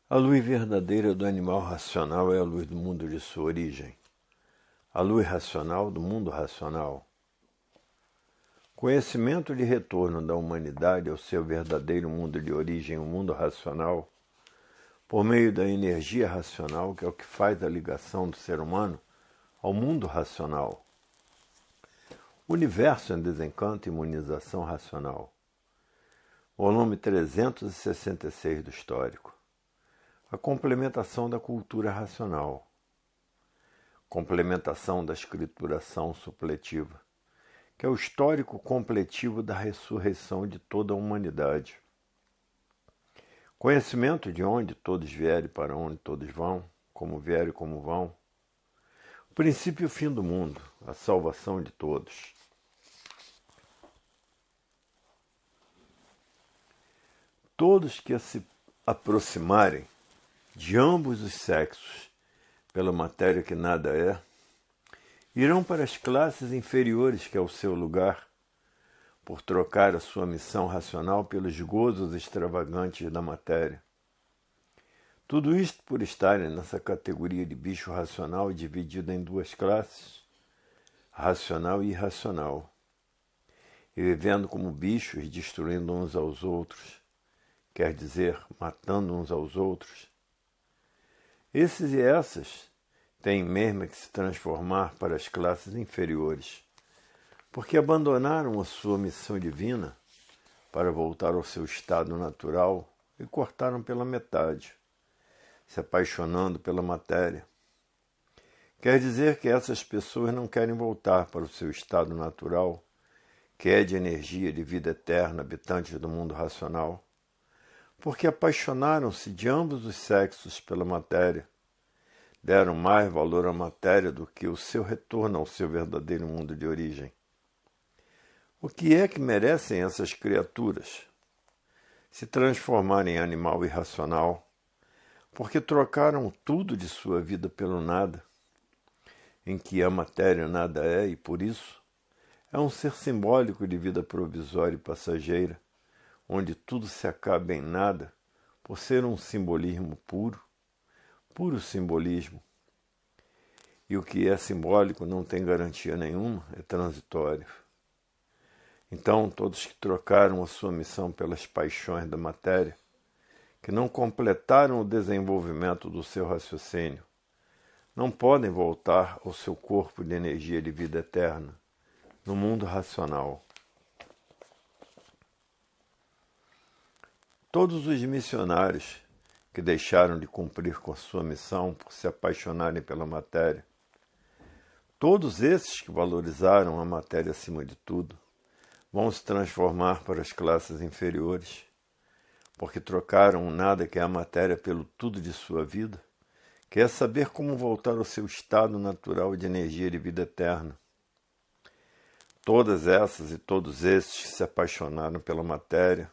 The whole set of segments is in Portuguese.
A luz verdadeira do animal racional é a luz do mundo de sua origem. A luz racional do mundo racional. Conhecimento de retorno da humanidade ao seu verdadeiro mundo de origem, o mundo racional, por meio da energia racional, que é o que faz a ligação do ser humano ao mundo racional. Universo em Desencanto e Imunização Racional. Volume 366 do Histórico. A complementação da cultura racional. Complementação da escrituração supletiva, que é o histórico completivo da ressurreição de toda a humanidade. Conhecimento de onde todos vierem e para onde todos vão, como vieram e como vão. O princípio e o fim do mundo, a salvação de todos. Todos que se aproximarem de ambos os sexos pela matéria que nada é, irão para as classes inferiores, que é o seu lugar, por trocar a sua missão racional pelos gozos extravagantes da matéria. Tudo isto por estarem nessa categoria de bicho racional dividida em duas classes, racional e irracional, e vivendo como bichos, destruindo uns aos outros, quer dizer, matando uns aos outros. Esses e essas têm mesmo que se transformar para as classes inferiores, porque abandonaram a sua missão divina para voltar ao seu estado natural e cortaram pela metade, se apaixonando pela matéria. Quer dizer que essas pessoas não querem voltar para o seu estado natural, que é de energia de vida eterna, habitantes do mundo racional, porque apaixonaram-se de ambos os sexos pela matéria, deram mais valor à matéria do que o seu retorno ao seu verdadeiro mundo de origem. O que é que merecem essas criaturas? Se transformarem em animal irracional, porque trocaram tudo de sua vida pelo nada, em que a matéria nada é e, por isso, é um ser simbólico de vida provisória e passageira, onde tudo se acaba em nada, por ser um simbolismo puro, puro simbolismo. E o que é simbólico não tem garantia nenhuma, é transitório. Então, todos que trocaram a sua missão pelas paixões da matéria, que não completaram o desenvolvimento do seu raciocínio, não podem voltar ao seu corpo de energia de vida eterna, no mundo racional. Todos os missionários que deixaram de cumprir com a sua missão por se apaixonarem pela matéria, todos esses que valorizaram a matéria acima de tudo, vão se transformar para as classes inferiores, porque trocaram o nada que é a matéria pelo tudo de sua vida, que é saber como voltar ao seu estado natural de energia de vida eterna. Todas essas e todos esses que se apaixonaram pela matéria,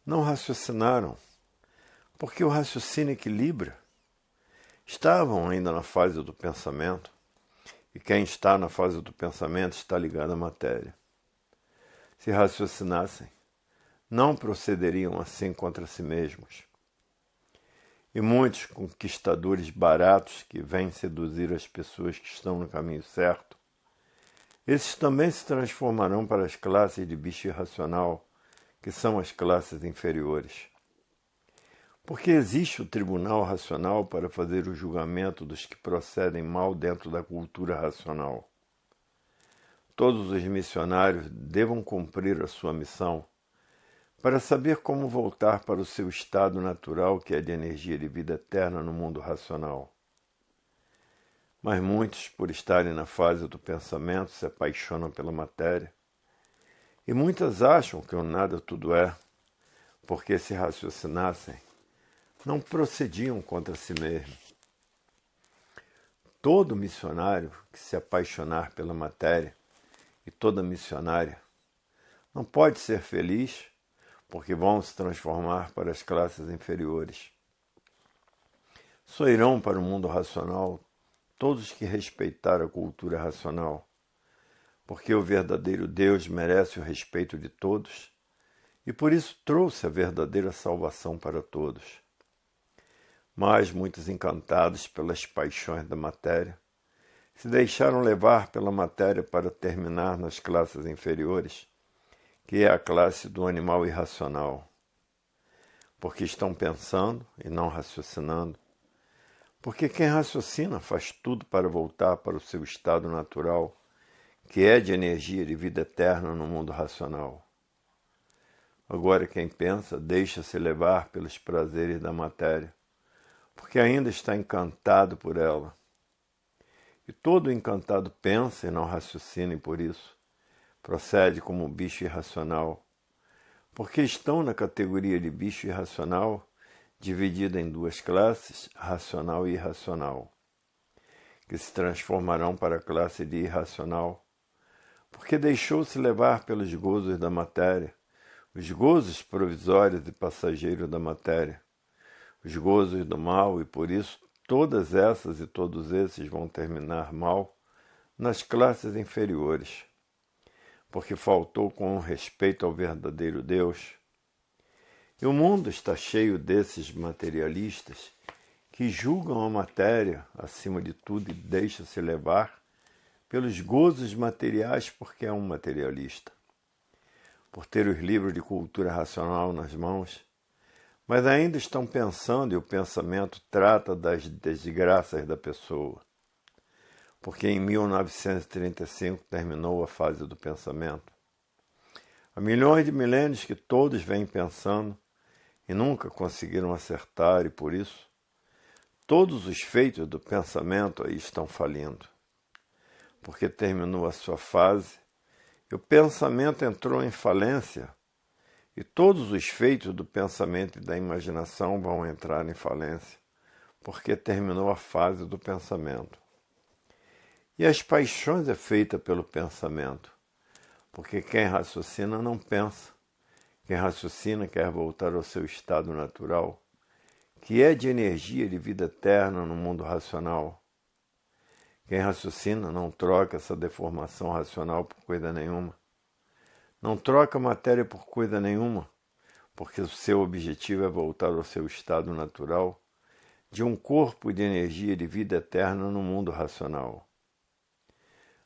não raciocinaram, porque o raciocínio equilibra. Estavam ainda na fase do pensamento, e quem está na fase do pensamento está ligado à matéria. Se raciocinassem, não procederiam assim contra si mesmos. E muitos conquistadores baratos que vêm seduzir as pessoas que estão no caminho certo, esses também se transformarão para as classes de bicho irracional, que são as classes inferiores. Porque existe o tribunal racional para fazer o julgamento dos que procedem mal dentro da cultura racional. Todos os missionários devam cumprir a sua missão para saber como voltar para o seu estado natural, que é de energia de vida eterna no mundo racional. Mas muitos, por estarem na fase do pensamento, se apaixonam pela matéria, e muitas acham que o nada tudo é, porque se raciocinassem, não procediam contra si mesmo. Todo missionário que se apaixonar pela matéria, e toda missionária, não pode ser feliz, porque vão se transformar para as classes inferiores. Só irão para o mundo racional todos que respeitar a cultura racional, porque o verdadeiro Deus merece o respeito de todos, e por isso trouxe a verdadeira salvação para todos. Mas muitos, encantados pelas paixões da matéria, se deixaram levar pela matéria para terminar nas classes inferiores, que é a classe do animal irracional, porque estão pensando e não raciocinando, porque quem raciocina faz tudo para voltar para o seu estado natural, que é de energia de vida eterna no mundo racional. Agora quem pensa deixa-se levar pelos prazeres da matéria, porque ainda está encantado por ela. E todo encantado pensa e não raciocina, e por isso procede como um bicho irracional, porque estão na categoria de bicho irracional, dividida em duas classes, racional e irracional, que se transformarão para a classe de irracional, porque deixou-se levar pelos gozos da matéria, os gozos provisórios e passageiros da matéria, os gozos do mal, e por isso todas essas e todos esses vão terminar mal nas classes inferiores, porque faltou com respeito ao verdadeiro Deus. E o mundo está cheio desses materialistas que julgam a matéria acima de tudo e deixam-se levar pelos gozos materiais porque é um materialista, por ter os livros de cultura racional nas mãos, mas ainda estão pensando e o pensamento trata das desgraças da pessoa, porque em 1935 terminou a fase do pensamento. Há milhões de milênios que todos vêm pensando e nunca conseguiram acertar, e por isso todos os feitos do pensamento aí estão falindo, porque terminou a sua fase e o pensamento entrou em falência, e todos os feitos do pensamento e da imaginação vão entrar em falência, porque terminou a fase do pensamento. E as paixões é feita pelo pensamento, porque quem raciocina não pensa. Quem raciocina quer voltar ao seu estado natural, que é de energia de vida eterna no mundo racional. Quem raciocina não troca essa deformação racional por coisa nenhuma. Não troca matéria por coisa nenhuma, porque o seu objetivo é voltar ao seu estado natural de um corpo de energia de vida eterna no mundo racional.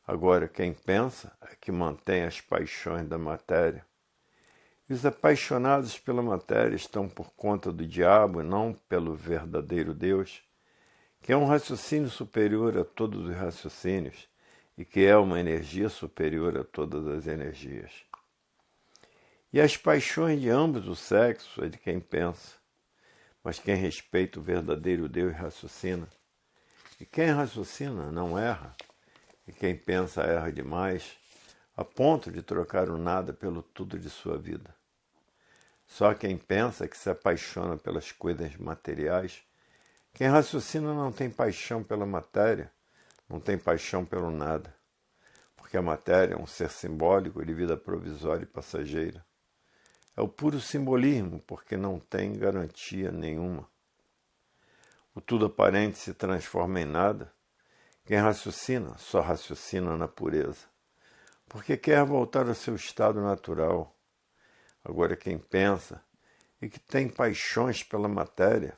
Agora, quem pensa é que mantém as paixões da matéria. E os apaixonados pela matéria estão por conta do diabo e não pelo verdadeiro Deus, que é um raciocínio superior a todos os raciocínios e que é uma energia superior a todas as energias. E as paixões de ambos os sexos é de quem pensa, mas quem respeita o verdadeiro Deus raciocina. E quem raciocina não erra, e quem pensa erra demais, a ponto de trocar o nada pelo tudo de sua vida. Só quem pensa que se apaixona pelas coisas materiais. Quem raciocina não tem paixão pela matéria, não tem paixão pelo nada, porque a matéria é um ser simbólico de vida provisória e passageira. É o puro simbolismo, porque não tem garantia nenhuma. O tudo aparente se transforma em nada. Quem raciocina só raciocina na pureza, porque quer voltar ao seu estado natural. Agora quem pensa e que tem paixões pela matéria,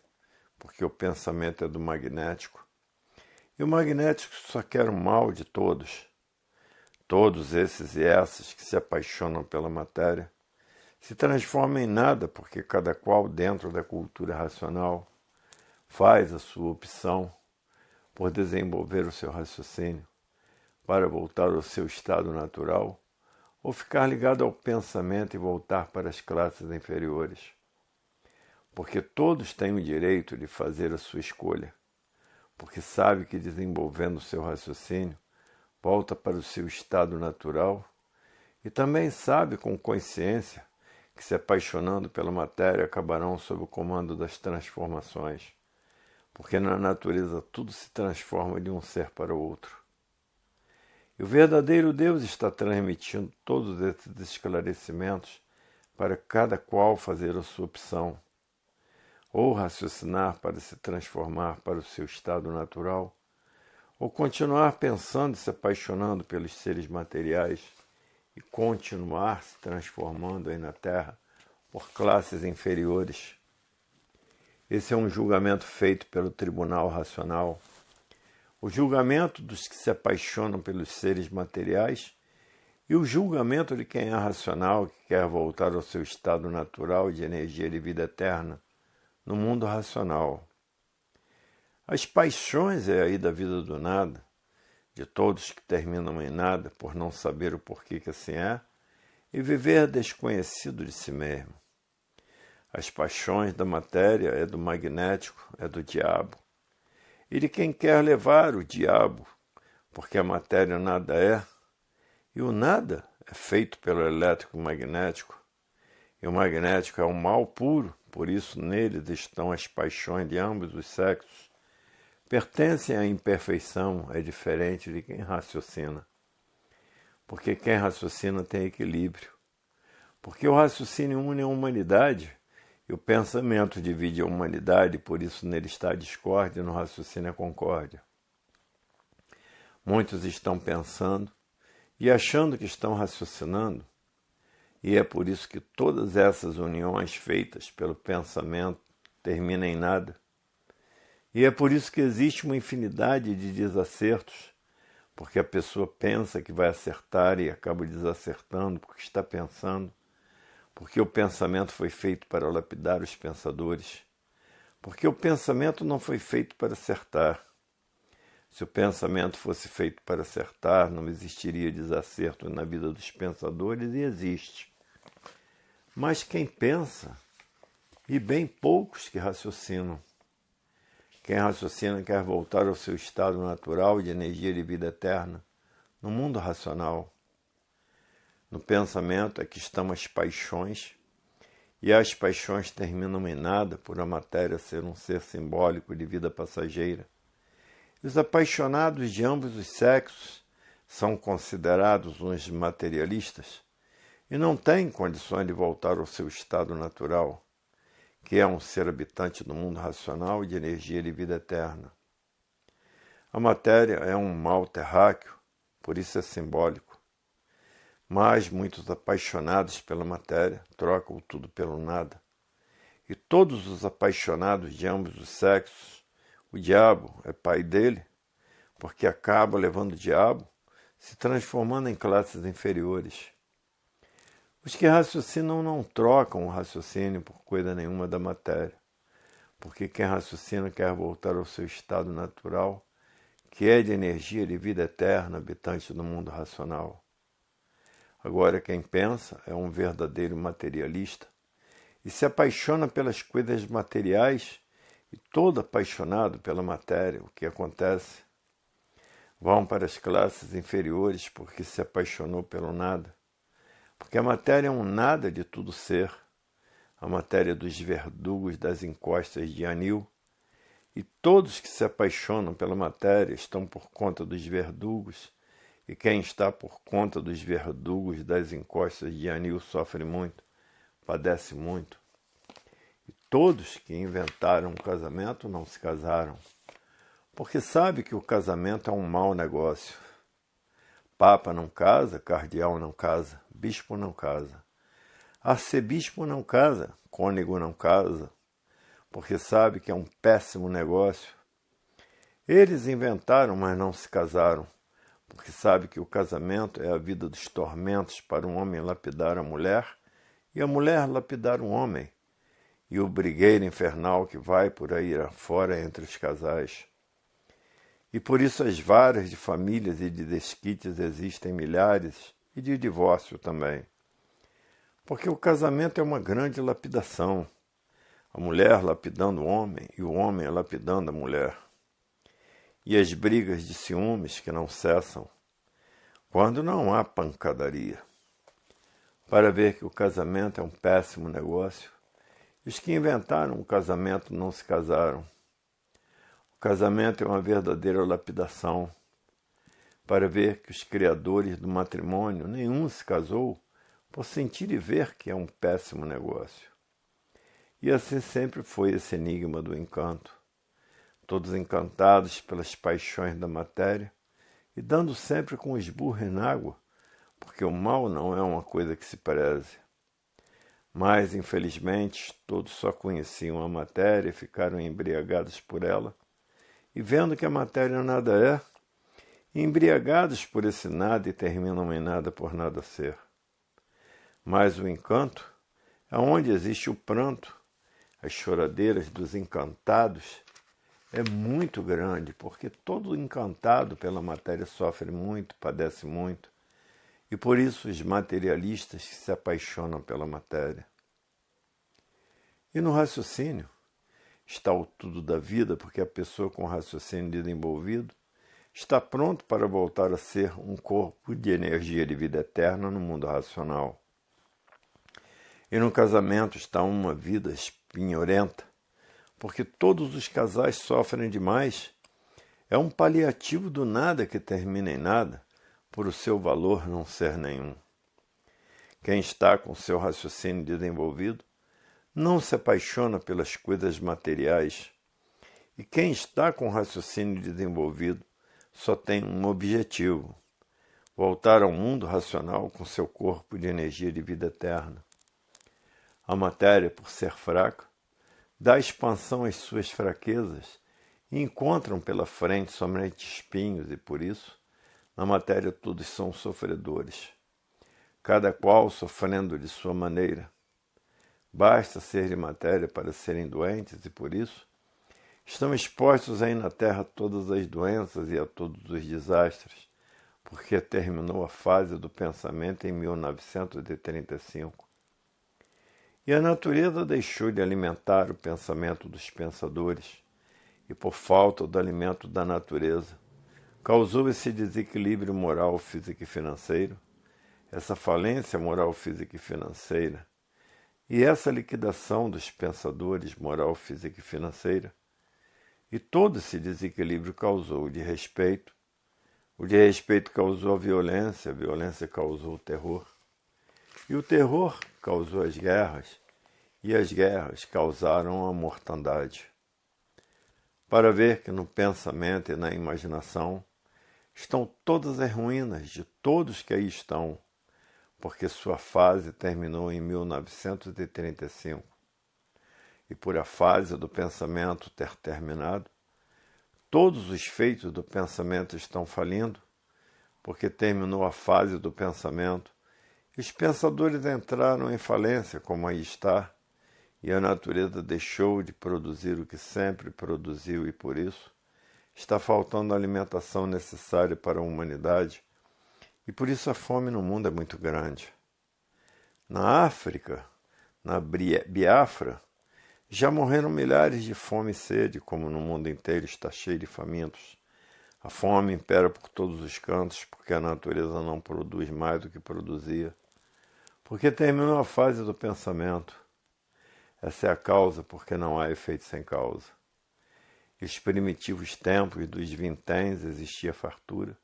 porque o pensamento é do magnético, e o magnético só quer o mal de todos. Todos esses e essas que se apaixonam pela matéria se transformam em nada, porque cada qual dentro da cultura racional faz a sua opção por desenvolver o seu raciocínio para voltar ao seu estado natural, ou ficar ligado ao pensamento e voltar para as classes inferiores. Porque todos têm o direito de fazer a sua escolha, porque sabe que desenvolvendo o seu raciocínio, volta para o seu estado natural, e também sabe com consciência que se apaixonando pela matéria acabarão sob o comando das transformações, porque na natureza tudo se transforma de um ser para o outro. E o verdadeiro Deus está transmitindo todos esses esclarecimentos para cada qual fazer a sua opção, ou raciocinar para se transformar para o seu estado natural, ou continuar pensando e se apaixonando pelos seres materiais e continuar se transformando aí na Terra por classes inferiores. Esse é um julgamento feito pelo tribunal racional. O julgamento dos que se apaixonam pelos seres materiais e o julgamento de quem é racional, que quer voltar ao seu estado natural de energia de vida eterna, no mundo racional. As paixões é aí da vida do nada, de todos que terminam em nada por não saber o porquê que assim é, e viver desconhecido de si mesmo. As paixões da matéria é do magnético, é do diabo. E de quem quer levar o diabo, porque a matéria nada é, e o nada é feito pelo elétrico magnético, e o magnético é um mal puro, por isso neles estão as paixões de ambos os sexos. Pertencem à imperfeição, é diferente de quem raciocina. Porque quem raciocina tem equilíbrio. Porque o raciocínio une a humanidade, e o pensamento divide a humanidade, por isso nele está a discórdia e no raciocínio a concórdia. Muitos estão pensando e achando que estão raciocinando, e é por isso que todas essas uniões feitas pelo pensamento terminam em nada. E é por isso que existe uma infinidade de desacertos, porque a pessoa pensa que vai acertar e acaba desacertando porque está pensando, porque o pensamento foi feito para lapidar os pensadores, porque o pensamento não foi feito para acertar. Se o pensamento fosse feito para acertar, não existiria desacerto na vida dos pensadores, e existe. Mas quem pensa, e bem poucos que raciocinam. Quem raciocina quer voltar ao seu estado natural de energia de vida eterna, no mundo racional. No pensamento é que estão as paixões, e as paixões terminam em nada por a matéria ser um ser simbólico de vida passageira. Os apaixonados de ambos os sexos são considerados uns materialistas e não têm condições de voltar ao seu estado natural, que é um ser habitante do mundo racional de energia de vida eterna. A matéria é um mal terráqueo, por isso é simbólico. Mas muitos apaixonados pela matéria trocam tudo pelo nada. E todos os apaixonados de ambos os sexos, o diabo é pai dele, porque acaba levando o diabo, se transformando em classes inferiores. Os que raciocinam não trocam o raciocínio por coisa nenhuma da matéria, porque quem raciocina quer voltar ao seu estado natural, que é de energia de vida eterna, habitante do mundo racional. Agora, quem pensa é um verdadeiro materialista e se apaixona pelas coisas materiais, e todo apaixonado pela matéria, o que acontece? Vão para as classes inferiores porque se apaixonou pelo nada. Porque a matéria é um nada de tudo ser, a matéria dos verdugos das encostas de anil, e todos que se apaixonam pela matéria estão por conta dos verdugos, e quem está por conta dos verdugos das encostas de anil sofre muito, padece muito. E todos que inventaram um casamento não se casaram, porque sabe que o casamento é um mau negócio. Papa não casa, cardeal não casa, bispo não casa. Arcebispo não casa, cônego não casa, porque sabe que é um péssimo negócio. Eles inventaram, mas não se casaram, porque sabe que o casamento é a vida dos tormentos para um homem lapidar a mulher e a mulher lapidar um homem, e o brigueiro infernal que vai por aí afora entre os casais. E por isso as varas de famílias e de desquites existem milhares, e de divórcio também. Porque o casamento é uma grande lapidação, a mulher lapidando o homem e o homem lapidando a mulher. E as brigas de ciúmes que não cessam, quando não há pancadaria. Para ver que o casamento é um péssimo negócio, e os que inventaram o casamento não se casaram. O casamento é uma verdadeira lapidação, para ver que os criadores do matrimônio nenhum se casou, por sentir e ver que é um péssimo negócio. E assim sempre foi esse enigma do encanto, todos encantados pelas paixões da matéria e dando sempre com esburro na água, porque o mal não é uma coisa que se preze. Mas, infelizmente, todos só conheciam a matéria e ficaram embriagados por ela, e vendo que a matéria nada é, embriagados por esse nada e terminam em nada por nada ser. Mas o encanto, aonde existe o pranto, as choradeiras dos encantados, é muito grande, porque todo encantado pela matéria sofre muito, padece muito, e por isso os materialistas se apaixonam pela matéria. E no raciocínio está o tudo da vida, porque a pessoa com raciocínio desenvolvido está pronto para voltar a ser um corpo de energia de vida eterna no mundo racional. E no casamento está uma vida espinhorenta, porque todos os casais sofrem demais. É um paliativo do nada que termina em nada, por o seu valor não ser nenhum. Quem está com seu raciocínio desenvolvido não se apaixona pelas coisas materiais. E quem está com o raciocínio desenvolvido só tem um objetivo: voltar ao mundo racional com seu corpo de energia de vida eterna. A matéria, por ser fraca, dá expansão às suas fraquezas e encontram pela frente somente espinhos, e por isso, na matéria todos são sofredores, cada qual sofrendo de sua maneira. Basta ser de matéria para serem doentes, e por isso estão expostos aí na Terra a todas as doenças e a todos os desastres, porque terminou a fase do pensamento em 1935. E a natureza deixou de alimentar o pensamento dos pensadores, e por falta do alimento da natureza, causou esse desequilíbrio moral, físico e financeiro, essa falência moral, física e financeira, e essa liquidação dos pensadores moral, física e financeira. E todo esse desequilíbrio causou o desrespeito causou a violência causou o terror, e o terror causou as guerras, e as guerras causaram a mortandade. Para ver que no pensamento e na imaginação estão todas as ruínas de todos que aí estão, porque sua fase terminou em 1935. E por a fase do pensamento ter terminado, todos os feitos do pensamento estão falindo, porque terminou a fase do pensamento, e os pensadores entraram em falência, como aí está, e a natureza deixou de produzir o que sempre produziu, e por isso está faltando a alimentação necessária para a humanidade, e por isso a fome no mundo é muito grande. Na África, na Biafra, já morreram milhares de fome e sede, como no mundo inteiro está cheio de famintos. A fome impera por todos os cantos, porque a natureza não produz mais do que produzia, porque terminou a fase do pensamento. Essa é a causa, porque não há efeito sem causa. E os primitivos tempos dos vinténs existia fartura,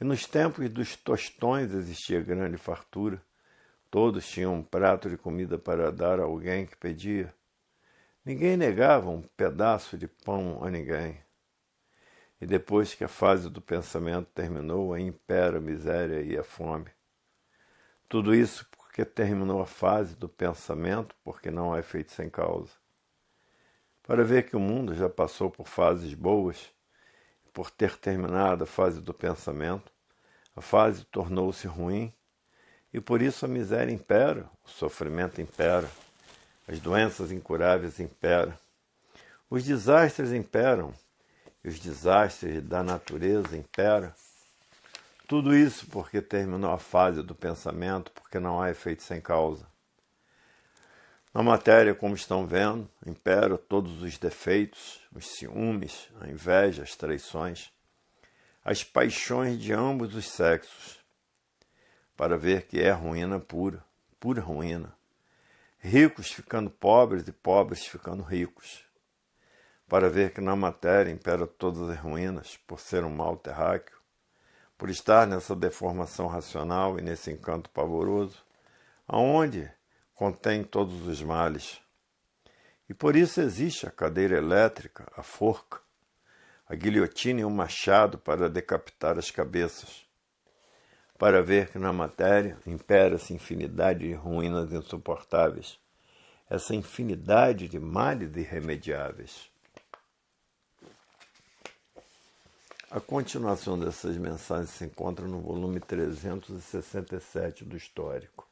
e nos tempos dos tostões existia grande fartura. Todos tinham um prato de comida para dar a alguém que pedia. Ninguém negava um pedaço de pão a ninguém. E depois que a fase do pensamento terminou, aí impera a miséria e a fome. Tudo isso porque terminou a fase do pensamento, porque não há efeito sem causa. Para ver que o mundo já passou por fases boas, por ter terminado a fase do pensamento, a fase tornou-se ruim, e por isso a miséria impera, o sofrimento impera, as doenças incuráveis imperam, os desastres imperam, e os desastres da natureza imperam. Tudo isso porque terminou a fase do pensamento, porque não há efeito sem causa. Na matéria, como estão vendo, imperam todos os defeitos, os ciúmes, a inveja, as traições, as paixões de ambos os sexos, para ver que é ruína pura, pura ruína. Ricos ficando pobres e pobres ficando ricos, para ver que na matéria impera todas as ruínas, por ser um mal terráqueo, por estar nessa deformação racional e nesse encanto pavoroso, aonde contém todos os males. E por isso existe a cadeira elétrica, a forca, a guilhotina e o machado para decapitar as cabeças, para ver que na matéria impera-se infinidade de ruínas insuportáveis, essa infinidade de males irremediáveis. A continuação dessas mensagens se encontra no volume 367 do Histórico.